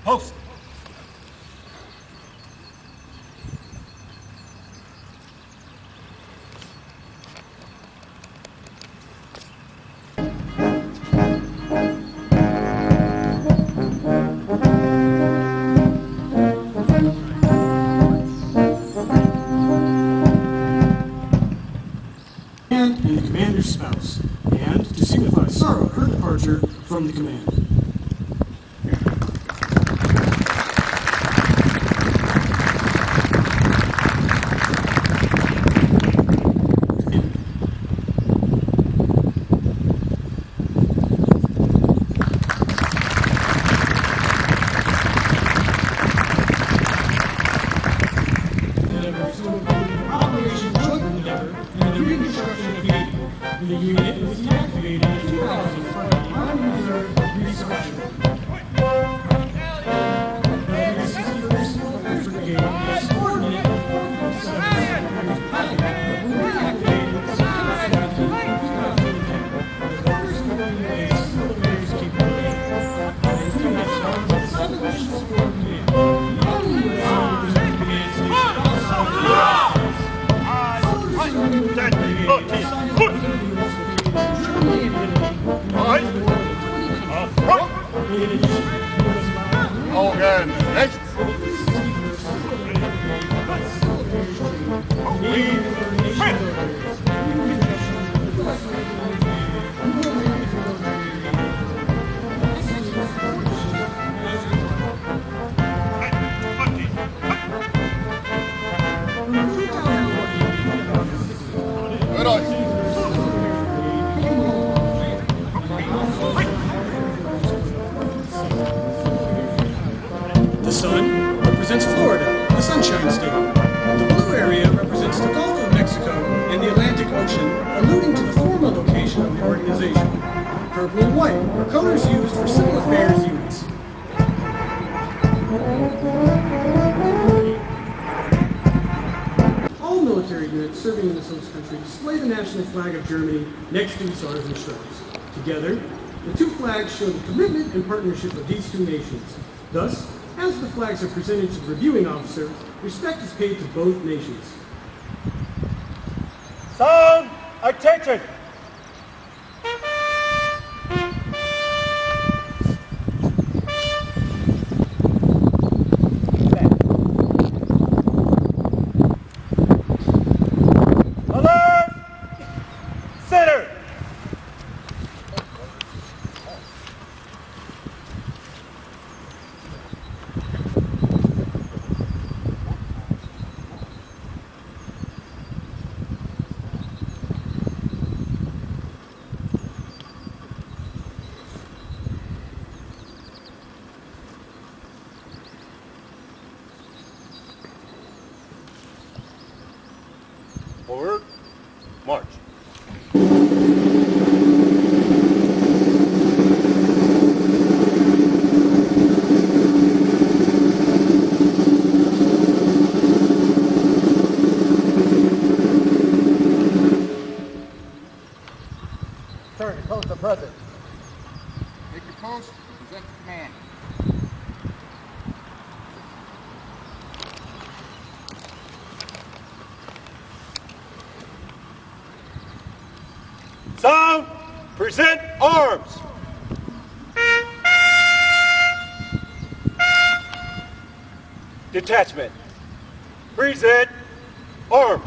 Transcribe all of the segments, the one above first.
Post! And the commander's spouse, and to signify sorrow at her departure from the command. The unit was deactivated in 2005 on reserve restructuring. The Civil Affairs Brigade was subordinate to subordinate pilot, but were reactivated in September 2010. The first civilian Civil Affairs capability. And in 2007, 7 mission support command. The only way to represent command station outside the Augen rechts! The sun represents Florida, the Sunshine State. The blue area represents the Gulf of Mexico and the Atlantic Ocean, alluding to the former location of the organization. Purple and white are colors used for civil affairs units. All military units serving in this host country display the national flag of Germany next to its stars and stripes. Together, the two flags show the commitment and partnership of these two nations. Thus, as the flags are presented to the reviewing officer, respect is paid to both nations. Sound attention! Alert! Center! Forward, march. Turn to post the present. Take your post, present the command. Sound, present arms. Detachment, present arms.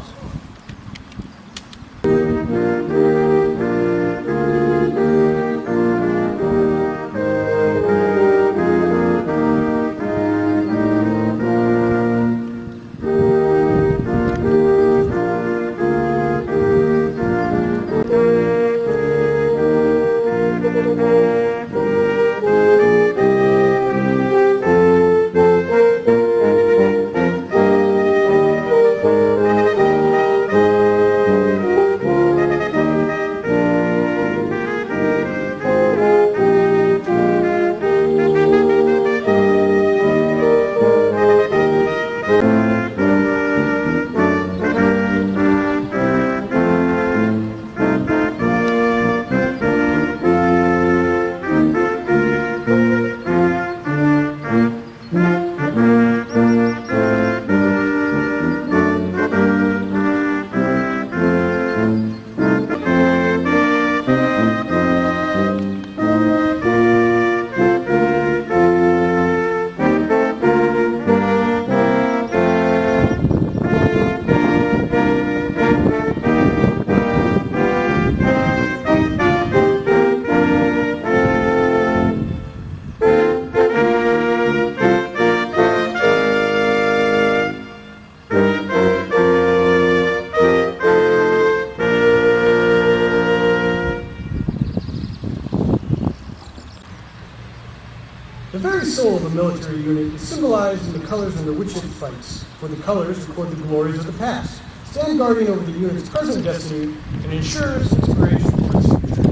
very soul of a military unit is symbolized in the colors under which it fights, for the colors record the glories of the past, stand guardian over the unit's present destiny, and ensures inspiration for its future.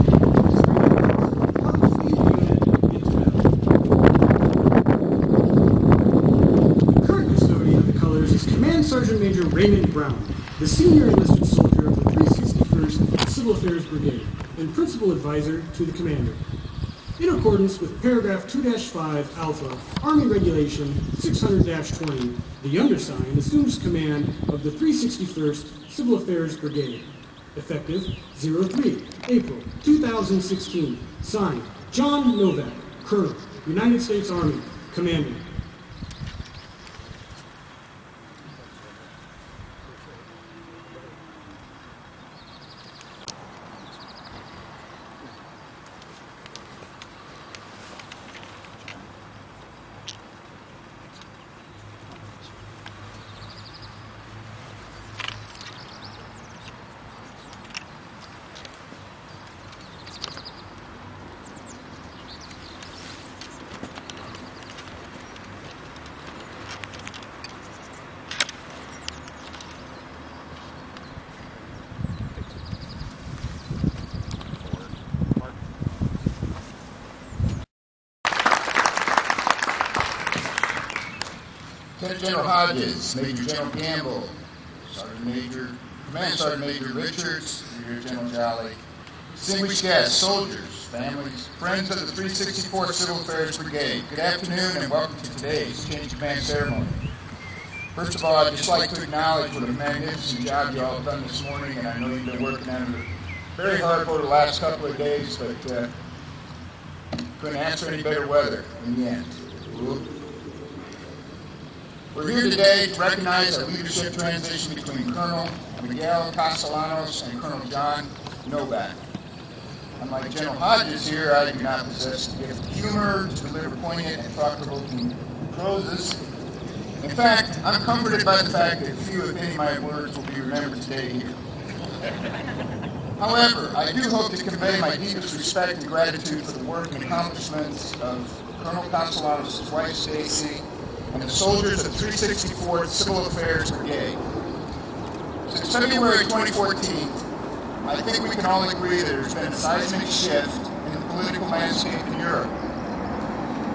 Helps lead the unit into battle. The current custodian of the colors is Command Sergeant Major Raymond Brown, the senior enlisted soldier of the 361st Civil Affairs Brigade, and principal advisor to the commander. In accordance with paragraph 2-5 alpha, Army Regulation 600-20, the undersigned assumes command of the 361st Civil Affairs Brigade. Effective 03 April 2016. Signed, John Novak, Colonel, United States Army, Commanding. Lieutenant General Hodges, Major General Gamble, Command Sergeant Major Richards, Major General Jolly, distinguished guests, soldiers, families, friends of the 364th Civil Affairs Brigade, good afternoon and welcome to today's change of command ceremony. First of all, I'd just like to acknowledge what a magnificent job you all have done this morning, and I know you've been working under very hard for the last couple of days, but couldn't ask for any better weather in the end. We're here today to recognize a leadership transition between Colonel Miguel Castellanos and Colonel John Novak. Unlike General Hodges here, I do not possess the gift of humor to deliver poignant and thought-provoking proses. In fact, I'm comforted by the fact that few, if any, of my words will be remembered today here. However, I do hope to convey my deepest respect and gratitude for the work and accomplishments of Colonel Castellanos' wife, Stacy, and the soldiers of the 364th Civil Affairs Brigade. Since February 2014, I think we can all agree that there's been a seismic shift in the political landscape in Europe.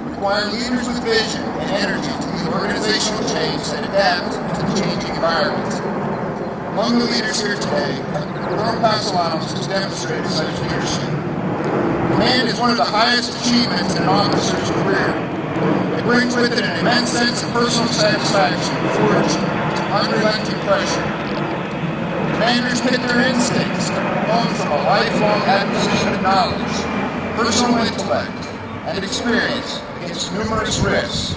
We require leaders with vision and energy to lead organizational change that adapt to the changing environment. Among the leaders here today, Colonel Castellanos has demonstrated such leadership. Command is one of the highest achievements in an officer's career. It brings with it an immense sense of personal satisfaction forged unrelenting pressure. Commanders pit their instincts, born from a lifelong acquisition of knowledge, personal intellect, and experience against numerous risks.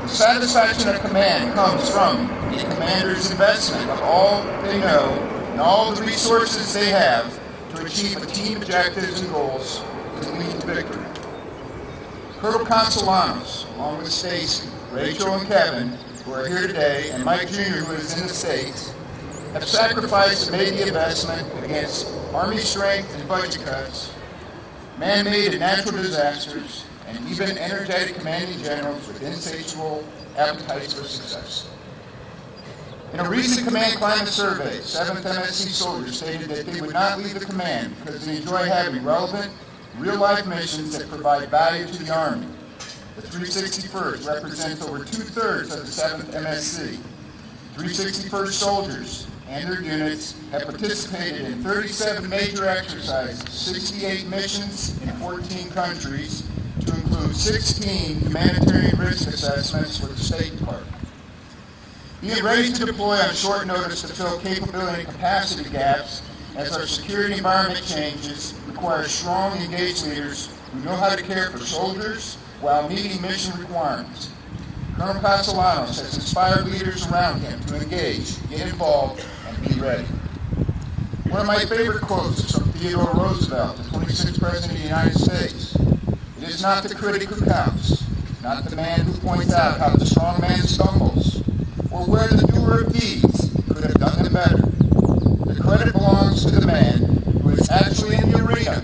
The satisfaction of command comes from a commander's investment of all they know and all the resources they have to achieve the team objectives and goals that lead to victory. Colonel Castellanos, along with Stacy, Rachel, and Kevin, who are here today, and Mike Jr., who is in the States, have sacrificed and made the investment against Army strength and budget cuts, man-made and natural disasters, and even energetic commanding generals with insatiable appetites for success. In a recent command climate survey, 7th MSC soldiers stated that they would not leave the command because they enjoy having relevant, real-life missions that provide value to the Army. The 361st represents over 2/3 of the 7th MSC. 361st soldiers and their units have participated in 37 major exercises, 68 missions in 14 countries, to include 16 humanitarian risk assessments with the State Department. Being ready to deploy on short notice to fill capability and capacity gaps as our security environment changes requires strong, engaged leaders who know how to care for soldiers while meeting mission requirements. Colonel Castellanos has inspired leaders around him to engage, get involved, and be ready. One of my favorite quotes is from Theodore Roosevelt, the 26th President of the United States. It is not the critic who counts, not the man who points out how the strong man stumbles, or where the doer of deeds could have done them better. The credit belongs to the man who is actually in the arena,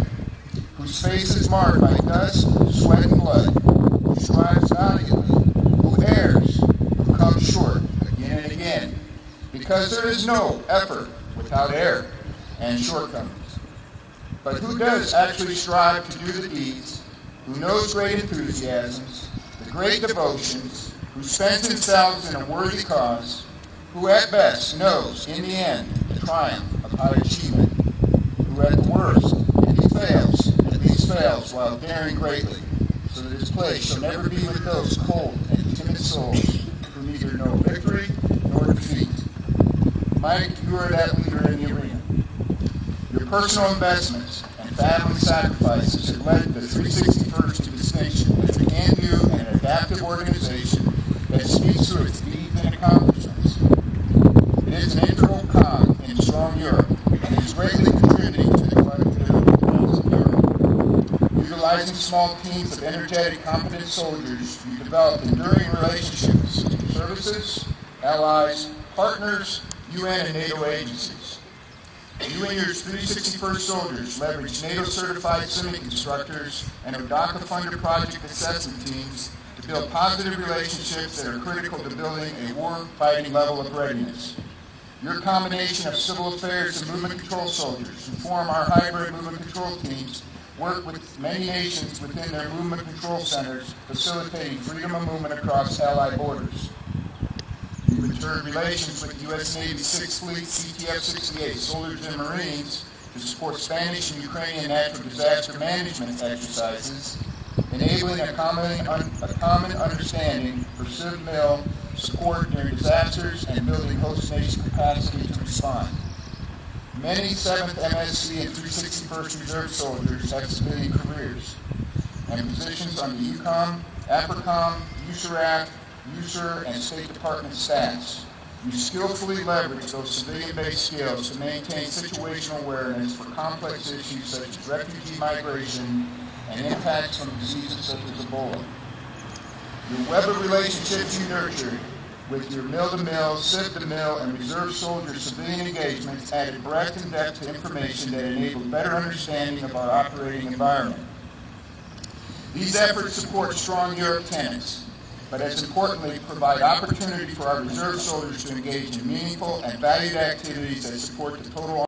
whose face is marred by dust, sweat, and blood, who strives valiantly, who errs, who comes short again and again, because there is no effort without error and shortcomings. But who does actually strive to do the deeds, who knows great enthusiasms, the great devotions, who spends himself in a worthy cause, who at best knows, in the end, the triumph of high achievement, who at the worst, if he fails, at least fails while daring greatly, so that his place shall never be with those cold and timid souls who neither know victory nor defeat. Mike, you are that leader in the arena. Your personal investments and family sacrifices have led the 361st to distinction as a can-do and adaptive organization that speaks to its deeds and accomplishments. It is an integral cog in strong Europe and is greatly contributing to the collective defense of Europe. Utilizing small teams of energetic, competent soldiers, you develop enduring relationships with services, allies, partners, UN and NATO agencies. You and your 361st soldiers leverage NATO-certified CIMIC instructors and ODACA-funded project assessment teams to build positive relationships that are critical to building a war-fighting level of readiness. Your combination of civil affairs and movement control soldiers who form our hybrid movement control teams work with many nations within their movement control centers, facilitating freedom of movement across Allied borders. You've matured relations with U.S. Navy 6th Fleet CTF-68 soldiers and Marines to support Spanish and Ukrainian natural disaster management exercises, enabling a common understanding for civil support during disasters and building host nation capacity to respond. Many 7th MSC and 361st Reserve soldiers have civilian careers and positions on the UCOM, AFRICOM, USARAF, USER, and State Department staffs. You skillfully leverage those civilian-based skills to maintain situational awareness for complex issues such as refugee migration and impacts from diseases such as Ebola. Your web of relationships you nurtured with your mill-to-mill, civ-to-mill, and reserve soldier civilian engagements added breadth and depth to information that enabled better understanding of our operating environment. These efforts support strong Europe tenets, but as importantly, provide opportunity for our reserve soldiers to engage in meaningful and valued activities that support the total